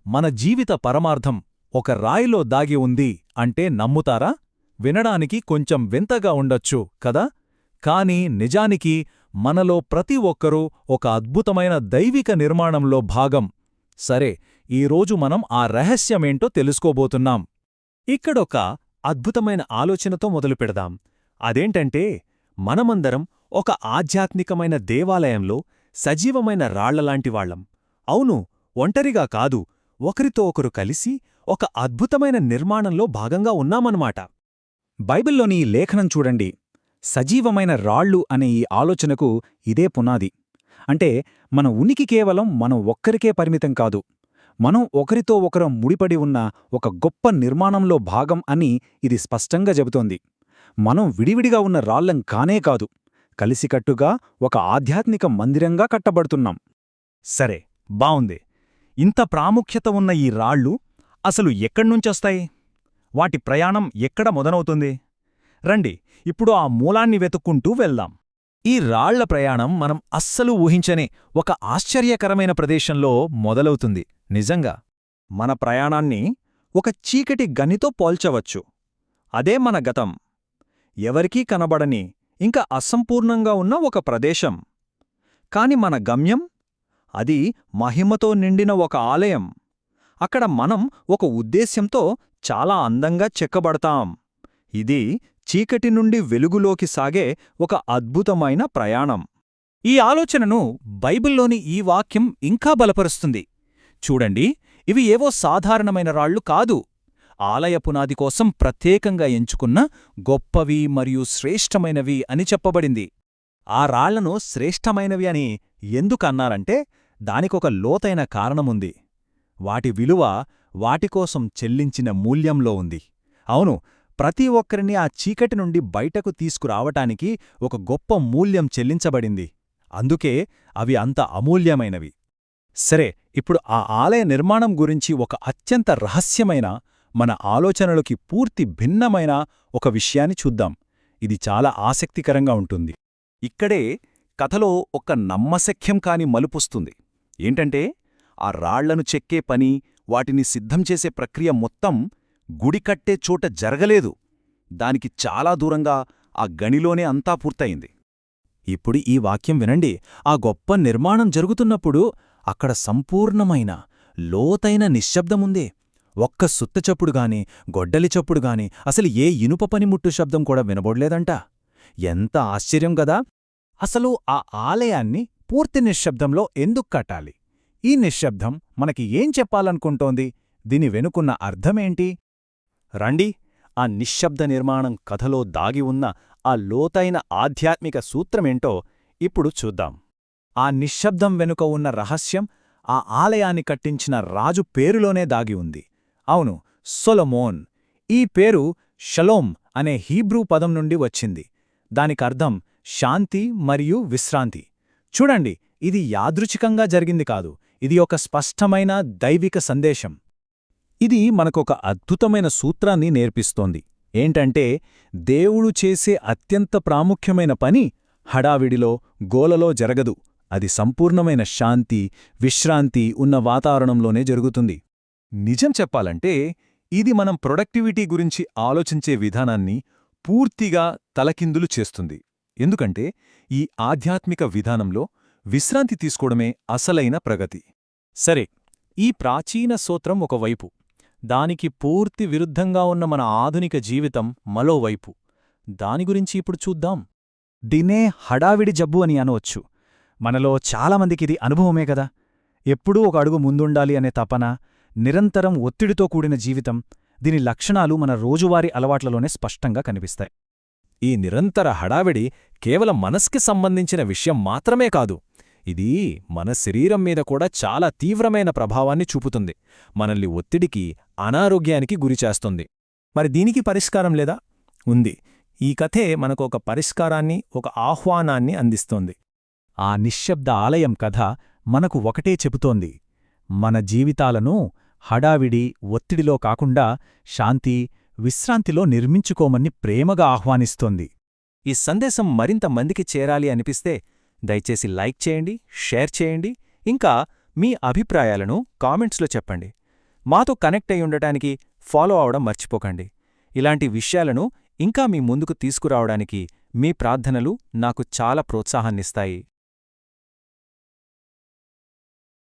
మన జీవిత పరమార్థం ఒక రాయిలో దాగి ఉంది అంటే నమ్ముతారా? వినడానికి కొంచెం వింతగా ఉండొచ్చు కదా, కాని నిజానికి మనలో ప్రతి ఒక్కరూ ఒక అద్భుతమైన దైవిక నిర్మాణంలో భాగం. సరే, ఈరోజు మనం ఆ రహస్యమేంటో తెలుసుకోబోతున్నాం. ఇక్కడొక అద్భుతమైన ఆలోచనతో మొదలుపెడదాం. అదేంటంటే, మనమందరం ఒక ఆధ్యాత్మికమైన దేవాలయంలో సజీవమైన రాళ్లలాంటివాళ్లం. అవును, ఒంటరిగా కాదు, ఒకరితో ఒకరు కలిసి ఒక అద్భుతమైన నిర్మాణంలో భాగంగా ఉన్నామన్నమాట. బైబిల్లోని ఈ లేఖనం చూడండి. సజీవమైన రాళ్ళు అనే ఈ ఆలోచనకు ఇదే పునాది. అంటే మన ఉనికి కేవలం మనం ఒక్కరికే పరిమితం కాదు, మనం ఒకరితో ఒకరం ముడిపడి ఉన్న ఒక గొప్ప నిర్మాణంలో భాగం అని ఇది స్పష్టంగా చెబుతోంది. మనం విడివిడిగా ఉన్న రాళ్లం కానే కాదు, కలిసికట్టుగా ఒక ఆధ్యాత్మిక మందిరంగా కట్టబడుతున్నాం. సరే, బావుంది. ఇంత ప్రాముఖ్యత ఉన్న ఈ రాళ్ళు అసలు ఎక్కడ్నుంచొస్తాయి? వాటి ప్రయాణం ఎక్కడ మొదలవుతుంది? రండి, ఇప్పుడు ఆ మూలాన్ని వెతుక్కుంటూ వెళ్దాం. ఈ రాళ్ల ప్రయాణం మనం అస్సలు ఊహించని ఒక ఆశ్చర్యకరమైన ప్రదేశంలో మొదలవుతుంది. నిజంగా మన ప్రయాణాన్ని ఒక చీకటి గనితో పోల్చవచ్చు. అదే మన గతం. ఎవరికీ కనబడని, ఇంకా అసంపూర్ణంగా ఉన్న ఒక ప్రదేశం. కాని మన గమ్యం? అది మహిమతో నిండిన ఒక ఆలయం. అక్కడ మనం ఒక ఉద్దేశ్యంతో చాలా అందంగా చెక్కబడతాం. ఇది చీకటి నుండి వెలుగులోకి సాగే ఒక అద్భుతమైన ప్రయాణం. ఈ ఆలోచనను బైబిల్లోని ఈ వాక్యం ఇంకా బలపరుస్తుంది. చూడండి, ఇవి ఏవో సాధారణమైన రాళ్ళు కాదు, ఆలయ పునాది కోసం ప్రత్యేకంగా ఎంచుకున్న గొప్పవి మరియు శ్రేష్టమైనవి అని చెప్పబడింది. ఆ రాళ్లను శ్రేష్టమైనవి అని ఎందుకన్నారంటే దానికొక లోతైన కారణముంది. వాటి విలువ వాటికోసం చెల్లించిన మూల్యంలో ఉంది. అవును, ప్రతి ఒక్కరిని ఆ చీకటి నుండి బయటకు తీసుకురావటానికి ఒక గొప్ప మూల్యం చెల్లించబడింది. అందుకే అవి అంత అమూల్యమైనవి. సరే, ఇప్పుడు ఆ ఆలయ నిర్మాణం గురించి ఒక అత్యంత రహస్యమైన, మన ఆలోచనలకి పూర్తి భిన్నమైన ఒక విషయాన్ని చూద్దాం. ఇది చాలా ఆసక్తికరంగా ఉంటుంది. ఇక్కడే కథలో ఒక నమ్మశక్యం కాని మలుపొస్తుంది. ఏంటంటే, ఆ రాళ్లను చెక్కే పని, వాటిని సిద్ధం చేసే ప్రక్రియ మొత్తం గుడి కట్టే చోట జరగలేదు. దానికి చాలా దూరంగా ఆ గనిలోనే అంతా పూర్తయింది. ఇప్పుడు ఈ వాక్యం వినండి. ఆ గొప్ప నిర్మాణం జరుగుతున్నప్పుడు అక్కడ సంపూర్ణమైన, లోతైన నిశ్శబ్దముందే. ఒక్క సుత్తచప్పుడుగాని, గొడ్డలిచప్పుడుగాని, అసలు ఏ ఇనుప పనిముట్టు శబ్దం కూడా వినబడలేదంట. ఎంత ఆశ్చర్యం గదా! అసలు ఆ ఆలయాన్ని పూర్తి నిశ్శబ్దంలో ఎందుకు కట్టాలి? ఈ నిశ్శబ్దం మనకి ఏం చెప్పాలనుకుంటోంది? దీని వెనుకున్న అర్థమేంటి? రండి, ఆ నిశ్శబ్ద నిర్మాణం కథలో దాగి ఉన్న ఆ లోతైన ఆధ్యాత్మిక సూత్రమేంటో ఇప్పుడు చూద్దాం. ఆ నిశ్శబ్దం వెనుక ఉన్న రహస్యం ఆ ఆలయాన్ని కట్టించిన రాజు పేరులోనే దాగి ఉంది. అవును, సొలొమోన్. ఈ పేరు షలోమ్ అనే హీబ్రూ పదం నుండి వచ్చింది. దానికర్థం శాంతి మరియు విశ్రాంతి. చూడండి, ఇది యాదృచ్ఛికంగా జరిగింది కాదు, ఇది ఒక స్పష్టమైన దైవిక సందేశం. ఇది మనకొక అద్భుతమైన సూత్రాన్ని నేర్పిస్తోంది. ఏంటంటే, దేవుడు చేసే అత్యంత ప్రాముఖ్యమైన పని హడావిడిలో, గోలలో జరగదు. అది సంపూర్ణమైన శాంతి, విశ్రాంతి ఉన్న వాతావరణంలోనే జరుగుతుంది. నిజం చెప్పాలంటే, ఇది మనం ప్రొడక్టివిటీ గురించి ఆలోచించే విధానాన్ని పూర్తిగా తలకిందులు చేస్తుంది. ఎందుకంటే, ఈ ఆధ్యాత్మిక విధానంలో విశ్రాంతి తీసుకోవడమే అసలైన ప్రగతి. సరే, ఈ ప్రాచీన సూత్రం ఒకవైపు, దానికి పూర్తి విరుద్ధంగా ఉన్న మన ఆధునిక జీవితం మరోవైపు. దాని గురించి ఇప్పుడు చూద్దాం. దీన్నే హడావిడి జబ్బు అని అనవచ్చు. మనలో చాలామందికిది అనుభవమే కదా. ఎప్పుడూ ఒక అడుగు ముందుండాలి అనే తపన, నిరంతరం ఒత్తిడితో కూడిన జీవితం, దీని లక్షణాలు మన రోజువారీ అలవాట్లలోనే స్పష్టంగా కనిపిస్తాయి. ఈ నిరంతర హడావిడి కేవలం మనస్కి సంబంధించిన విషయం మాత్రమే కాదు, ఇది మన శరీరం మీద కూడా చాలా తీవ్రమైన ప్రభావాన్ని చూపుతుంది. మనల్ని ఒత్తిడికి, అనారోగ్యానికి గురిచేస్తుంది. మరి దీనికి పరిష్కారం లేదా? ఉంది. ఈ కథే మనకు ఒక పరిష్కారాన్ని, ఒక ఆహ్వానాన్ని అందిస్తోంది. ఆ నిశ్శబ్ద ఆలయం కథ మనకు ఒకటే చెబుతోంది: మన జీవితాలను హడావిడి, ఒత్తిడిలో కాకుండా శాంతి, విశ్రాంతిలో నిర్మించుకోమని ప్రేమగా ఆహ్వానిస్తోంది. ఈ సందేశం మరింత మందికి చేరాలి అనిపిస్తే దయచేసి లైక్ చేయండి, షేర్ చేయండి, ఇంకా మీ అభిప్రాయాలను కామెంట్స్లో చెప్పండి. మాతో కనెక్ట్ అయి ఉండటానికి ఫాలో అవడం మర్చిపోకండి. ఇలాంటి విషయాలను ఇంకా మీ ముందుకు తీసుకురావడానికి మీ ప్రార్థనలు నాకు చాలా ప్రోత్సాహాన్నిస్తాయి.